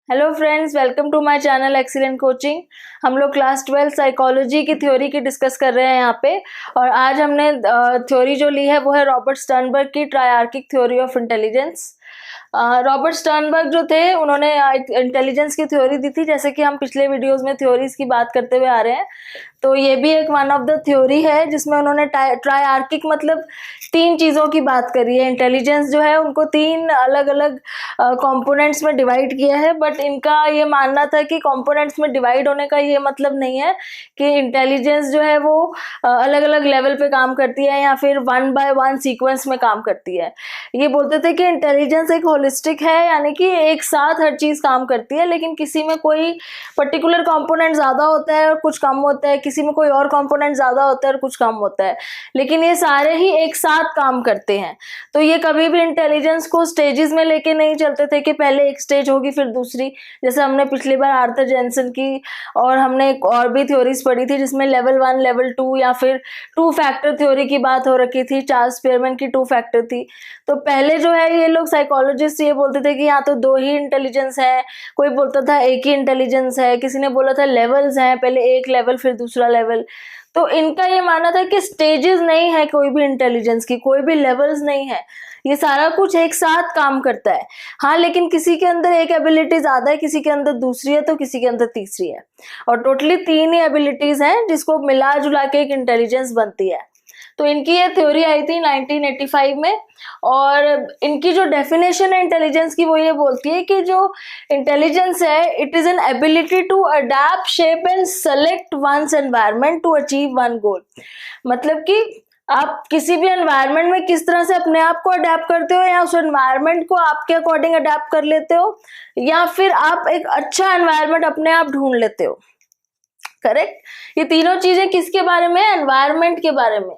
Hello friends, welcome to my channel excellent coaching. हम लोग class 12 psychology की theory की डिस्कस कर रहे हैं यहाँ पे। और आज हमने थ्योरी जो ली है वो है रॉबर्ट स्टर्नबर्ग की triarchic theory of intelligence. Robert Sternberg जो थे उन्होंने इंटेलिजेंस की थ्योरी दी थी, जैसे कि हम पिछले वीडियोस में थ्योरीज की बात करते हुए आ रहे हैं। तो ये भी एक वन ऑफ द थ्योरी है जिसमें उन्होंने ट्रायआर्किक मतलब तीन चीज़ों की बात करी है। इंटेलिजेंस जो है उनको तीन अलग अलग कंपोनेंट्स में डिवाइड किया है, बट इनका ये मानना था कि कंपोनेंट्स में डिवाइड होने का ये मतलब नहीं है कि इंटेलिजेंस जो है वो अलग अलग लेवल पे काम करती है या फिर वन बाय वन सीक्वेंस में काम करती है। ये बोलते थे कि इंटेलिजेंस एक होलिस्टिक है, यानी कि एक साथ हर चीज़ काम करती है, लेकिन किसी में कोई पर्टिकुलर कंपोनेंट ज़्यादा होता है और कुछ कम होता है, किसी में कोई और कंपोनेंट ज़्यादा होता है और कुछ कम होता है, लेकिन ये सारे ही एक साथ काम करते हैं। तो ये कभी भी इंटेलिजेंस को स्टेजेस में लेके नहीं चलते थे कि पहले एक स्टेज होगी फिर दूसरी, जैसे हमने पिछली बार आर्थर जेनसन की और हमने एक और भी थ्योरीज पढ़ी थी जिसमें लेवल 1 लेवल 2 या फिर 2 फैक्टर थ्योरी की बात हो रखी थी। चार्ल्स स्पीयरमैन की 2 फैक्टर थी। तो पहले जो है ये लोग साइकोलॉजिस्ट ये बोलते थे कि यहाँ तो 2 ही इंटेलिजेंस है, कोई बोलता था एक ही इंटेलिजेंस है, किसी ने बोला था लेवल्स हैं, पहले एक लेवल फिर दूसरा लेवल। तो इनका ये मानना था कि स्टेजेस नहीं है कोई भी इंटेलिजेंस की, कोई भी लेवल्स नहीं है, ये सारा कुछ एक साथ काम करता है। हाँ, लेकिन किसी के अंदर एक एबिलिटी ज्यादा है, किसी के अंदर दूसरी है, तो किसी के अंदर तीसरी है, और टोटली 3 ही एबिलिटीज हैं जिसको मिला जुला के एक इंटेलिजेंस बनती है। तो इनकी ये थ्योरी आई थी 1985 में, और इनकी जो डेफिनेशन है इंटेलिजेंस की वो ये बोलती है कि जो इंटेलिजेंस है it is an ability to adapt, shape and select one's environment to achieve one goal. मतलब कि आप किसी भी एनवायरनमेंट में किस तरह से अपने आप को अडेप्ट करते हो, या उस एनवायरनमेंट को आपके अकॉर्डिंग अडेप्ट कर लेते हो, या फिर आप एक अच्छा एनवायरनमेंट अपने आप ढूंढ लेते हो। करेक्ट। ये तीनों चीजें किसके बारे में? एनवायरनमेंट के बारे में।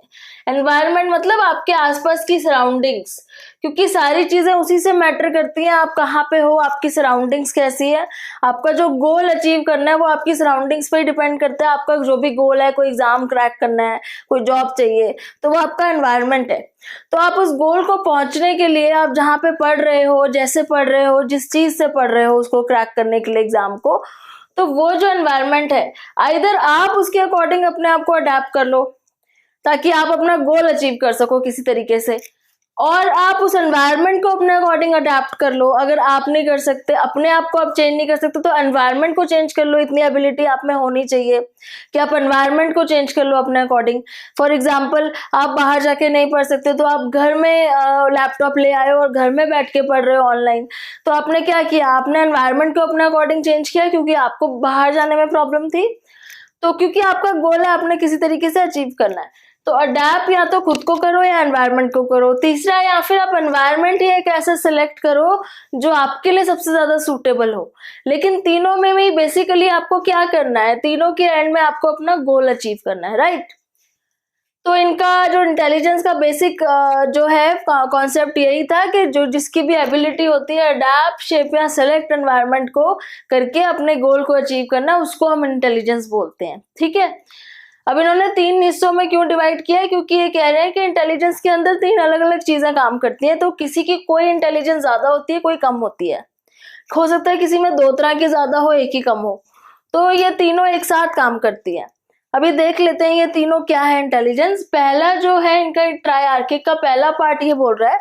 एनवायरनमेंट मतलब आपके आसपास की सराउंडिंग्स, क्योंकि सारी चीजें उसी से मैटर करती हैं। आप कहाँ पे हो, आपकी सराउंडिंग्स कैसी है, आपका जो गोल अचीव करना है वो आपकी सराउंडिंग्स पे ही डिपेंड करता है। आपका जो भी गोल है, कोई एग्जाम क्रैक करना है, कोई जॉब चाहिए, तो वो आपका एनवायरनमेंट है। तो आप उस गोल को पहुंचने के लिए आप जहाँ पे पढ़ रहे हो, जैसे पढ़ रहे हो, जिस चीज से पढ़ रहे हो उसको क्रैक करने के लिए एग्जाम को, तो वो जो एनवायरनमेंट है आइदर आप उसके अकॉर्डिंग अपने आप को अडेप्ट कर लो ताकि आप अपना गोल अचीव कर सको किसी तरीके से, और आप उस एनवायरनमेंट को अपने अकॉर्डिंग अडेप्ट कर लो। अगर आप नहीं कर सकते, अपने आप को आप चेंज नहीं कर सकते, तो एनवायरनमेंट को चेंज कर लो। इतनी एबिलिटी आप में होनी चाहिए कि आप एनवायरनमेंट को चेंज कर लो अपने अकॉर्डिंग। फॉर एग्जांपल, आप बाहर जाके नहीं पढ़ सकते तो आप घर में लैपटॉप ले आए और घर में बैठ के पढ़ रहे हो ऑनलाइन। तो आपने क्या किया? आपने एनवायरनमेंट को अपने अकॉर्डिंग चेंज किया क्योंकि आपको बाहर जाने में प्रॉब्लम थी। तो क्योंकि आपका गोल है आपने किसी तरीके से अचीव करना है, तो अडेप्ट या तो खुद को करो या एनवायरनमेंट को करो। तीसरा, या फिर आप एनवायरनमेंट ही एक ऐसा सिलेक्ट करो जो आपके लिए सबसे ज्यादा सूटेबल हो। लेकिन तीनों में भी बेसिकली आपको क्या करना है? तीनों के एंड में आपको अपना गोल अचीव करना है, राइट। तो इनका जो इंटेलिजेंस का बेसिक जो है कॉन्सेप्ट यही था कि जो जिसकी भी एबिलिटी होती है अडैप्ट, शेप या सेलेक्ट एनवायरनमेंट को करके अपने गोल को अचीव करना, उसको हम इंटेलिजेंस बोलते हैं। ठीक है। अब इन्होंने 3 हिस्सों में क्यों डिवाइड किया है? क्योंकि ये कह रहे हैं कि इंटेलिजेंस के अंदर 3 अलग अलग चीजें काम करती हैं। तो किसी की कोई इंटेलिजेंस ज्यादा होती है, कोई कम होती है। हो सकता है किसी में 2 तरह की ज्यादा हो, एक ही कम हो। तो ये तीनों एक साथ काम करती है। अभी देख लेते हैं ये तीनों क्या है इंटेलिजेंस। पहला जो है इनका ट्रायआर्किक का पहला पार्ट ये बोल रहा है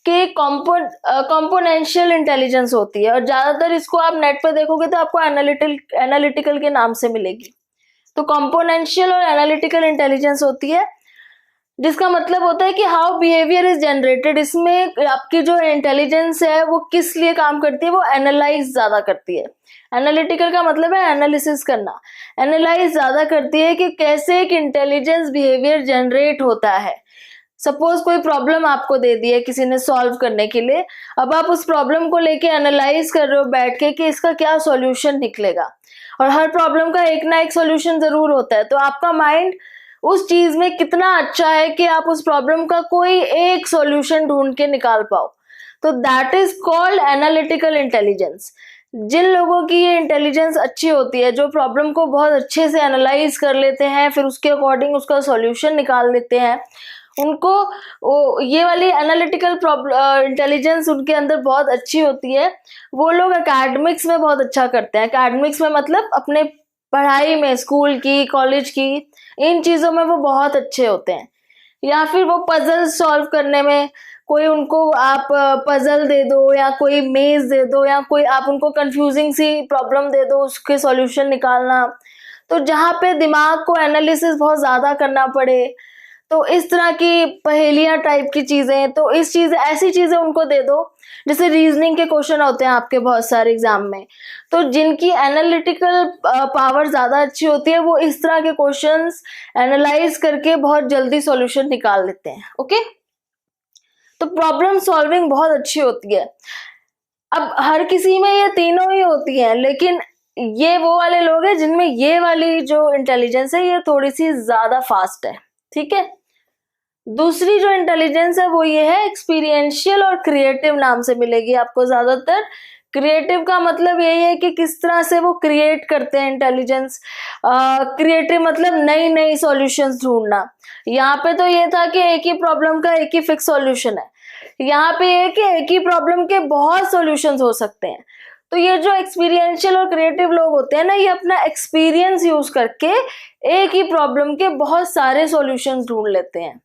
कि कॉम्पोनेंशियल इंटेलिजेंस होती है, और ज्यादातर इसको आप नेट पे देखोगे तो आपको एनालिटिकल के नाम से मिलेगी। तो कॉम्पोनेंशियल और एनालिटिकल इंटेलिजेंस होती है, जिसका मतलब होता है कि हाउ बिहेवियर इज जनरेटेड। इसमें आपकी जो इंटेलिजेंस है वो किस लिए काम करती है? वो एनालाइज ज्यादा करती है। एनालिटिकल का मतलब है एनालिसिस करना, एनालाइज ज्यादा करती है कि कैसे एक इंटेलिजेंस बिहेवियर जनरेट होता है। सपोज कोई प्रॉब्लम आपको दे दी है किसी ने सॉल्व करने के लिए, अब आप उस प्रॉब्लम को लेके एनालाइज कर रहे हो बैठ के कि इसका क्या सॉल्यूशन निकलेगा, और हर प्रॉब्लम का एक ना एक सॉल्यूशन जरूर होता है। तो आपका माइंड उस चीज में कितना अच्छा है कि आप उस प्रॉब्लम का कोई एक सॉल्यूशन ढूंढ के निकाल पाओ, तो that is called analytical intelligence. जिन लोगों की ये इंटेलिजेंस अच्छी होती है, जो प्रॉब्लम को बहुत अच्छे से एनालाइज कर लेते हैं, फिर उसके अकॉर्डिंग उसका सॉल्यूशन निकाल लेते हैं, उनको ये वाली एनालिटिकल इंटेलिजेंस उनके अंदर बहुत अच्छी होती है। वो लोग एकेडमिक्स में बहुत अच्छा करते हैं। एकेडमिक्स में मतलब अपने पढ़ाई में, स्कूल की, कॉलेज की, इन चीज़ों में वो बहुत अच्छे होते हैं। या फिर वो पजल सॉल्व करने में, कोई उनको आप पजल दे दो या कोई मेज दे दो या कोई आप उनको कंफ्यूजिंग सी प्रॉब्लम दे दो, उसके सॉल्यूशन निकालना, तो जहाँ पे दिमाग को एनालिसिस बहुत ज़्यादा करना पड़े, तो इस तरह की पहेलियां टाइप की चीज़ें, तो ऐसी चीज़ें उनको दे दो। जैसे रीजनिंग के क्वेश्चन होते हैं आपके बहुत सारे एग्जाम में, तो जिनकी एनालिटिकल पावर ज़्यादा अच्छी होती है वो इस तरह के क्वेश्चंस एनालाइज करके बहुत जल्दी सॉल्यूशन निकाल लेते हैं। ओके, तो प्रॉब्लम सॉल्विंग बहुत अच्छी होती है। अब हर किसी में ये तीनों ही होती हैं, लेकिन ये वो वाले लोग हैं जिनमें ये वाली जो इंटेलिजेंस है ये थोड़ी सी ज्यादा फास्ट है। ठीक है, दूसरी जो इंटेलिजेंस है वो ये है एक्सपीरियंशियल और क्रिएटिव नाम से मिलेगी आपको ज्यादातर। क्रिएटिव का मतलब यही है कि किस तरह से वो क्रिएट करते हैं इंटेलिजेंस। क्रिएटिव मतलब नई नई सॉल्यूशंस ढूंढना। यहाँ पे तो ये था कि एक ही प्रॉब्लम का एक ही फिक्स सॉल्यूशन है, यहाँ पे ये कि एक ही प्रॉब्लम के बहुत सॉल्यूशंस हो सकते हैं। तो ये जो एक्सपीरियंशियल और क्रिएटिव लोग होते हैं ना, ये अपना एक्सपीरियंस यूज करके एक ही प्रॉब्लम के बहुत सारे सॉल्यूशंस ढूंढ लेते हैं।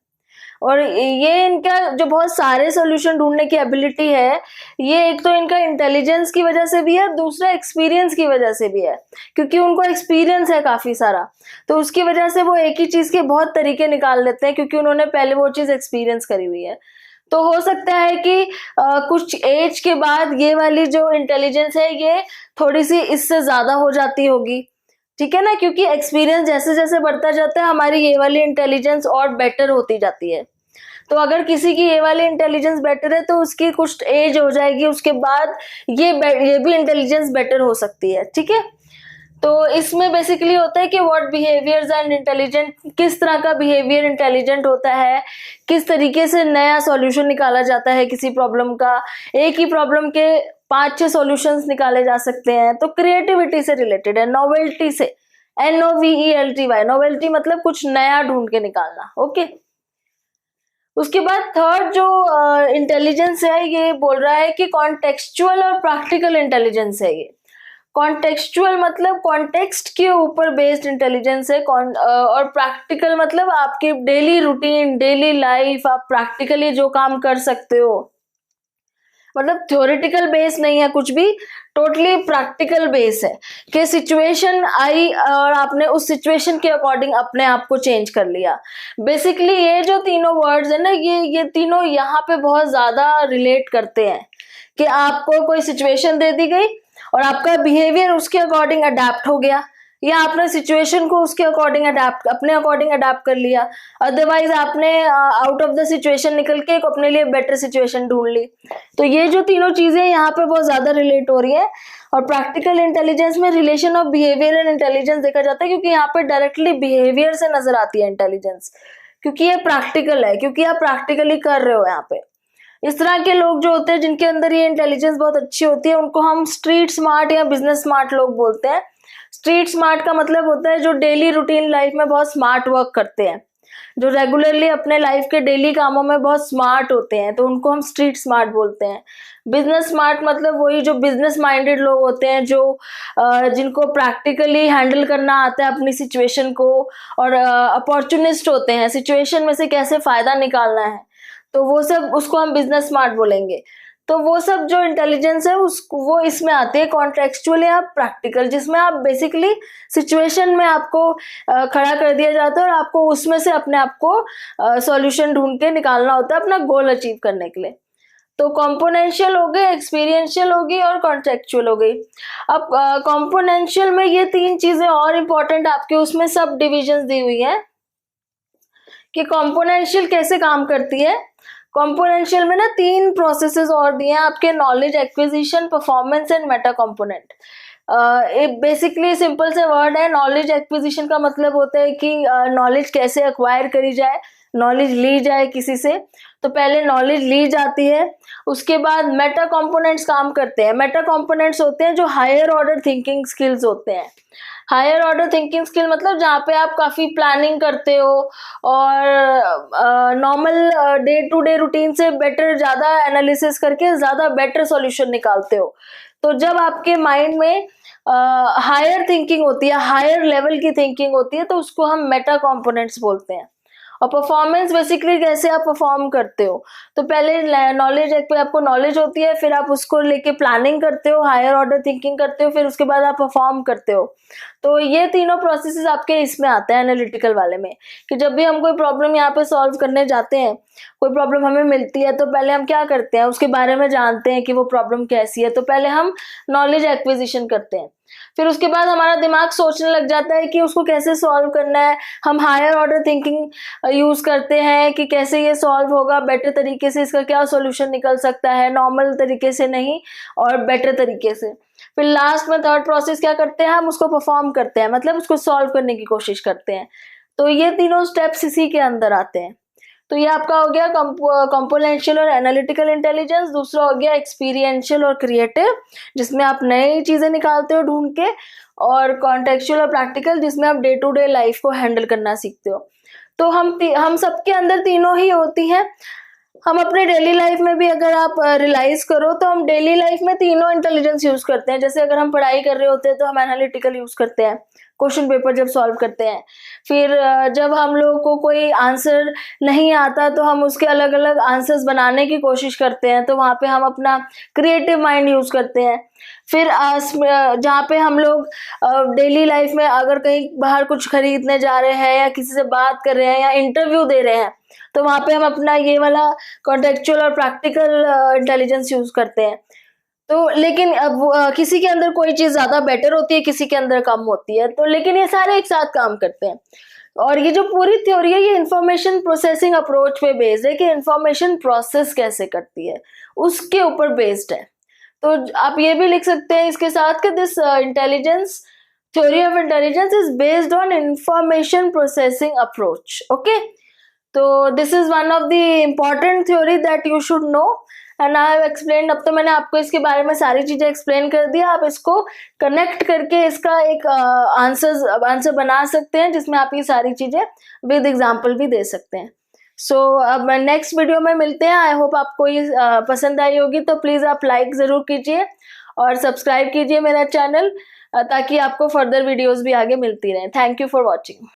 और ये इनका जो बहुत सारे सॉल्यूशन ढूंढने की एबिलिटी है, ये एक तो इनका इंटेलिजेंस की वजह से भी है, दूसरा एक्सपीरियंस की वजह से भी है, क्योंकि उनको एक्सपीरियंस है काफी सारा, तो उसकी वजह से वो एक ही चीज के बहुत तरीके निकाल लेते हैं, क्योंकि उन्होंने पहले वो चीज एक्सपीरियंस करी हुई है। तो हो सकता है कि कुछ एज के बाद ये वाली जो इंटेलिजेंस है ये थोड़ी सी इससे ज्यादा हो जाती होगी। ठीक है ना, क्योंकि एक्सपीरियंस जैसे जैसे बढ़ता जाता है हमारी ये वाली इंटेलिजेंस और बेटर होती जाती है। तो अगर किसी की ये वाली इंटेलिजेंस बेटर है तो उसकी कुछ एज हो जाएगी, उसके बाद ये भी इंटेलिजेंस बेटर हो सकती है। ठीक है, तो इसमें बेसिकली होता है कि व्हाट बिहेवियर्स एंड इंटेलिजेंट, किस तरह का बिहेवियर इंटेलिजेंट होता है, किस तरीके से नया सॉल्यूशन निकाला जाता है किसी प्रॉब्लम का, एक ही प्रॉब्लम के 5-6 सॉल्यूशंस निकाले जा सकते हैं। तो क्रिएटिविटी से रिलेटेड है, नोवेल्टी से, NOVELTY, नोवेल्टी मतलब कुछ नया ढूंढ के निकालना। ओके, उसके बाद थर्ड जो इंटेलिजेंस है ये बोल रहा है कि कॉन्टेक्सचुअल और प्रैक्टिकल इंटेलिजेंस है ये। कॉन्टेक्सचुअल मतलब कॉन्टेक्स्ट के ऊपर बेस्ड इंटेलिजेंस है, और प्रैक्टिकल मतलब आपकी डेली रूटीन, डेली लाइफ, आप प्रैक्टिकली जो काम कर सकते हो, मतलब थ्योरेटिकल बेस नहीं है कुछ भी, टोटली प्रैक्टिकल बेस है कि सिचुएशन आई और आपने उस सिचुएशन के अकॉर्डिंग अपने आप को चेंज कर लिया। बेसिकली ये जो तीनों वर्ड्स है ना, ये तीनों यहाँ पे बहुत ज्यादा रिलेट करते हैं कि आपको कोई सिचुएशन दे दी गई और आपका बिहेवियर उसके अकॉर्डिंग अडेप्ट हो गया, या आपने सिचुएशन को उसके अकॉर्डिंग अपने अकॉर्डिंग अडेप्ट कर लिया, अदरवाइज आपने आउट ऑफ द सिचुएशन निकल के एक अपने लिए बेटर सिचुएशन ढूंढ ली। तो ये जो तीनों चीजें यहाँ पे बहुत ज्यादा रिलेट हो रही है। और प्रैक्टिकल इंटेलिजेंस में relation of behaviour and intelligence देखा जाता है, क्योंकि यहाँ पे डायरेक्टली बिहेवियर से नजर आती है इंटेलिजेंस, क्योंकि ये प्रैक्टिकल है, क्योंकि आप प्रैक्टिकली कर रहे हो। यहाँ पे इस तरह के लोग जो होते हैं जिनके अंदर ये इंटेलिजेंस बहुत अच्छी होती है, उनको हम स्ट्रीट स्मार्ट या बिजनेस स्मार्ट लोग बोलते हैं। स्ट्रीट स्मार्ट का मतलब होता है जो डेली रूटीन लाइफ में बहुत स्मार्ट वर्क करते हैं, जो रेगुलरली अपने लाइफ के डेली कामों में बहुत स्मार्ट होते हैं, तो उनको हम स्ट्रीट स्मार्ट बोलते हैं। बिजनेस स्मार्ट मतलब वही जो बिजनेस माइंडेड लोग होते हैं, जो जिनको प्रैक्टिकली हैंडल करना आता है अपनी सिचुएशन को, और अपॉर्चुनिस्ट होते हैं, सिचुएशन में से कैसे फायदा निकालना है, तो वो सब, उसको हम बिजनेस स्मार्ट बोलेंगे। तो वो सब जो इंटेलिजेंस है वो इसमें आती है, कॉन्टेक्सचुअल या प्रैक्टिकल, जिसमें आप बेसिकली सिचुएशन में आपको खड़ा कर दिया जाता है और आपको उसमें से अपने आप को सॉल्यूशन ढूंढ के निकालना होता है अपना गोल अचीव करने के लिए। तो कॉम्पोनेंशियल हो गई, एक्सपीरियंशियल हो गई और कॉन्टेक्चुअल हो गई। अब कॉम्पोनेंशियल में ये 3 चीजें और इम्पोर्टेंट आपके उसमें सब डिविजन्स दी हुई है कि कॉम्पोनेंशियल कैसे काम करती है। कॉम्पोनेंशियल में ना 3 प्रोसेसेस और दिए हैं आपके, knowledge acquisition, performance and Meta component. Basically simple से वर्ड है। नॉलेज एक्विजिशन का मतलब होता है कि नॉलेज कैसे एक्वायर करी जाए, नॉलेज ली जाए किसी से, तो पहले नॉलेज ली जाती है। उसके बाद मेटा कॉम्पोनेंट्स काम करते हैं। मेटा कॉम्पोनेंट्स होते हैं जो हायर ऑर्डर थिंकिंग स्किल्स होते हैं, हायर ऑर्डर थिंकिंग स्किल मतलब जहाँ पे आप काफ़ी प्लानिंग करते हो और normal day to day routine से बेटर, ज़्यादा एनालिसिस करके ज़्यादा बेटर सॉल्यूशन निकालते हो। तो जब आपके माइंड में हायर थिंकिंग होती है, हायर लेवल की थिंकिंग होती है, तो उसको हम मेटा कॉम्पोनेंट्स बोलते हैं। और परफॉर्मेंस बेसिकली कैसे आप परफॉर्म करते हो, तो पहले नॉलेज, एक पे आपको नॉलेज होती है, फिर आप उसको लेके प्लानिंग करते हो, हायर ऑर्डर थिंकिंग करते हो, फिर उसके बाद आप परफॉर्म करते हो। तो ये तीनों प्रोसेसेस आपके इसमें आते हैं एनालिटिकल वाले में, कि जब भी हम कोई प्रॉब्लम यहाँ पे सॉल्व करने जाते हैं, कोई प्रॉब्लम हमें मिलती है, तो पहले हम क्या करते हैं, उसके बारे में जानते हैं कि वो प्रॉब्लम कैसी है। तो पहले हम नॉलेज एक्विजिशन करते हैं, फिर उसके बाद हमारा दिमाग सोचने लग जाता है कि उसको कैसे सॉल्व करना है। हम हायर ऑर्डर थिंकिंग यूज करते हैं कि कैसे ये सॉल्व होगा बेटर तरीके से, इसका क्या सॉल्यूशन निकल सकता है, नॉर्मल तरीके से नहीं और बेटर तरीके से। फिर लास्ट में थर्ड प्रोसेस क्या करते हैं, हम उसको परफॉर्म करते हैं, मतलब उसको सॉल्व करने की कोशिश करते हैं। तो ये तीनों स्टेप्स इसी के अंदर आते हैं। तो ये आपका हो गया कंपोनेंशियल और एनालिटिकल इंटेलिजेंस। दूसरा हो गया एक्सपीरियंशियल और क्रिएटिव, जिसमें आप नई चीजें निकालते हो ढूंढ के, और कॉन्टेक्चुअल और प्रैक्टिकल, जिसमें आप डे टू डे लाइफ को हैंडल करना सीखते हो। तो हम सबके अंदर तीनों ही होती हैं। हम अपने डेली लाइफ में भी अगर आप रियलाइज करो, तो हम डेली लाइफ में तीनों इंटेलिजेंस यूज करते हैं। जैसे अगर हम पढ़ाई कर रहे होते हैं तो हम एनालिटिकल यूज करते हैं, क्वेश्चन पेपर जब सॉल्व करते हैं। फिर जब हम लोगों को कोई आंसर नहीं आता तो हम उसके अलग अलग आंसर्स बनाने की कोशिश करते हैं, तो वहाँ पे हम अपना क्रिएटिव माइंड यूज करते हैं। फिर जहाँ पे हम लोग डेली लाइफ में अगर कहीं बाहर कुछ खरीदने जा रहे हैं या किसी से बात कर रहे हैं या इंटरव्यू दे रहे हैं, तो वहाँ पे हम अपना ये वाला कॉन्टेक्चुअल और प्रैक्टिकल इंटेलिजेंस यूज करते हैं। तो लेकिन अब किसी के अंदर कोई चीज ज्यादा बेटर होती है, किसी के अंदर कम होती है, तो लेकिन ये सारे एक साथ काम करते हैं। और ये जो पूरी थ्योरी है, ये इंफॉर्मेशन प्रोसेसिंग अप्रोच पे बेस्ड है, कि इंफॉर्मेशन प्रोसेस कैसे करती है उसके ऊपर बेस्ड है। तो आप ये भी लिख सकते हैं इसके साथ कि this intelligence, theory of intelligence is based on information processing approach. Okay, तो this is one of the important theory that you should know and I have explained. अब तो मैंने आपको इसके बारे में सारी चीजें एक्सप्लेन कर दिया। आप इसको कनेक्ट करके इसका एक आंसर बना सकते हैं, जिसमें आप ये सारी चीजें विद एग्जाम्पल भी दे सकते हैं। सो अब नेक्स्ट वीडियो में मिलते हैं। आई होप आपको ये पसंद आई होगी, तो प्लीज आप लाइक जरूर कीजिए और सब्सक्राइब कीजिए मेरा चैनल, ताकि आपको फर्दर वीडियोस भी आगे मिलती रहें। Thank you for watching.